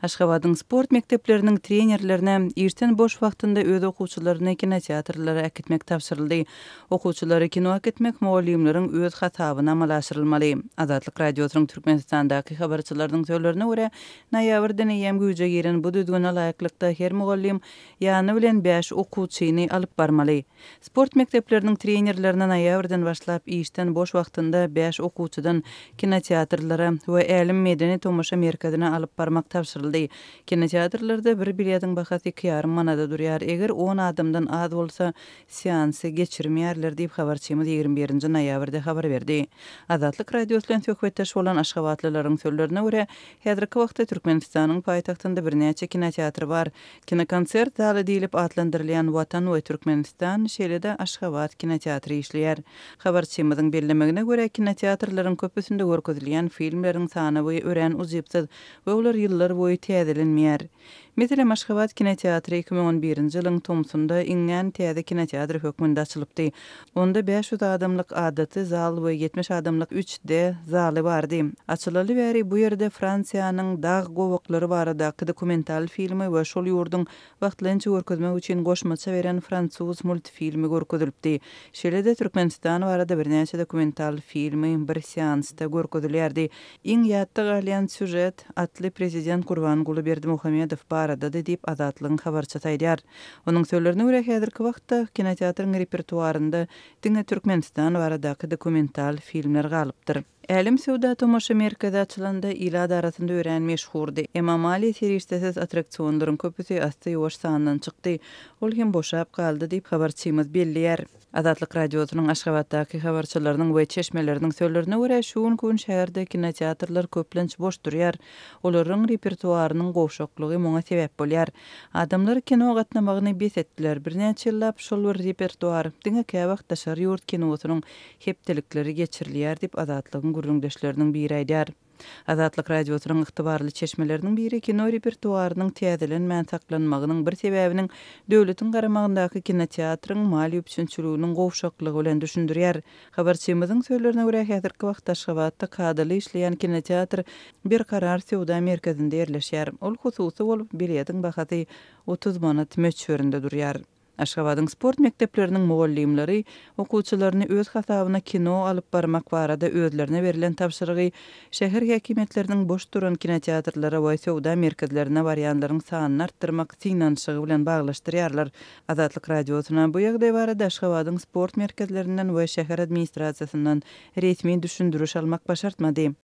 Aşgabatyň sport mekdepleriniň trenerlerine irten boş wagtynda öz okuwçylaryna kinoteatrlara äkitmek tapşyryldy. Okuwçylary kino äkitmek mugallimleriň öz hatabyna amalaşdyrylmaly. Azatlyk radiosynyň Türkmenistandaky habarçylarynyň söýlerine görä, noýabrdan ýem güýje giren bu düzgüne laýyklykda her mugallim ýany bilen 5 okuwçyny alyp barmaly. Sport mekdepleriniň trenerlerine noýabrdan başlap işden boş wagtynda 5 okuwçydan kinoteatrlara we älim medeni tomoşa merkezine alyp barmak tapşyryldy. Kinoteatrlarda bir biletin bahasy 2,5 manada durýar. Eger 10 adamdan az bolsa, seansy geçirmeýärler diýip habarçymyz 21-nji noýabrda habar berdi. Azatlyk radiosynyň söhbetdeş bolan aşgabatlylaryň söýlerine görä, häzirki wagtda Türkmenistanyň paýtagtynda bir näçe kinoteatr bar. Kinokonsert zaly diýilip adlandyrylýan Watan we Türkmenistan şeýle-de Aşgabat kinoteatry işleýär. Habarçymyzyň bellemegine görä, kinoteatrlaryň köpüsinde görkezilýän filmleriň sany boýy ören uzypsyz we olar ýyllar boýy täzelenmeýär. Meselem Aşgabat kinoteatry 2011-nji ýylyň Tomsunda iňňän täze kinoteatr hökmünde açylypdy. Onda 500 adamlyk adaty zal we 70 adamlyk 3D zaly bardy. Açylaly bäri bu ýerde Fransiýanyň dag gowaklary baradaky dokumental filmi we şol ýurdun wagtlynça görkezmek üçin goşmaça beren fransuz multfilmi görkezilipdi. Şeýle-de Türkmenistan barada bir näçe dokumental filmi bir seansda görkezilýärdi. Iň ýatda galýan süjet atly prezident Gurbanguly Berdimuhammedow barada diýip Azatlygyň habarçy taýdýar. Onuň söýlerine görä häzirki wagtda kinoteatryň repertuarynda diňe Türkmenistan baradaky dokumental filmler galypdyr. Älim Söwda tomoşa merkezi açylanda ila arasynda ören meşhurdy. Emma Mali serişdesiz attraksionlaryň köpüsi asty ýoş sanynyň çykdy. Ol hem boşap galdy diýip habarçymyz bellýär. Azatlyk radiosynyň Aşgabatdaky habarçylarynyň we çeşmeleriniň söýlerine görä, şu gün şäherde kinoteatrlar köplenç boş durýar. Olaryň repertuarynyň gowşaklygy muňa sebäp bolýar. Adamlar kino gatnamagyny bes etdiler. Bir näçe ýyllap şol bir repertuar diňe käbak daşary ýurt kinosynyň hepdelikleri geçirilýär diýip Azatlygyň guruldaşlarının biri aýdýar. Azatlyk radiosynyň ygtybarly çeşmeleriniň biri kino repertuarynyň täzelenmän saklanmagynyň bir sebäbiniň döwletiň garamagyndaky kinoteatryň mali üçinçiliginiň gowşaklygy bilen düşündirýär. Habarçymyzyň söýlerine görä, häzirki wagtda Aşgabatda kadaly işleýän kinoteatr bir karar Söwda merkezinde ýerleşýär. Ol hususy bolup biletiň bahasy 30 manat möçberinde durýar. Aşgabatyň sport mekdepleriniň mugallimleri okuwçylaryny öz hasabyna kino alyp barmak barada özlerine berilen tapşyrygy şäher häkimetleriniň boş duran kinoteatrlara we Söwda merkezlerine barýanlaryň sanyny artdyrmak synanşygy bilen baglaşdyrýarlar. Azatlyk radiosyna bu ýagdaý barada Aşgabatyň sport merkezlerinden we şäher administrasiýasyndan resmi düşündürüş almak başartmady.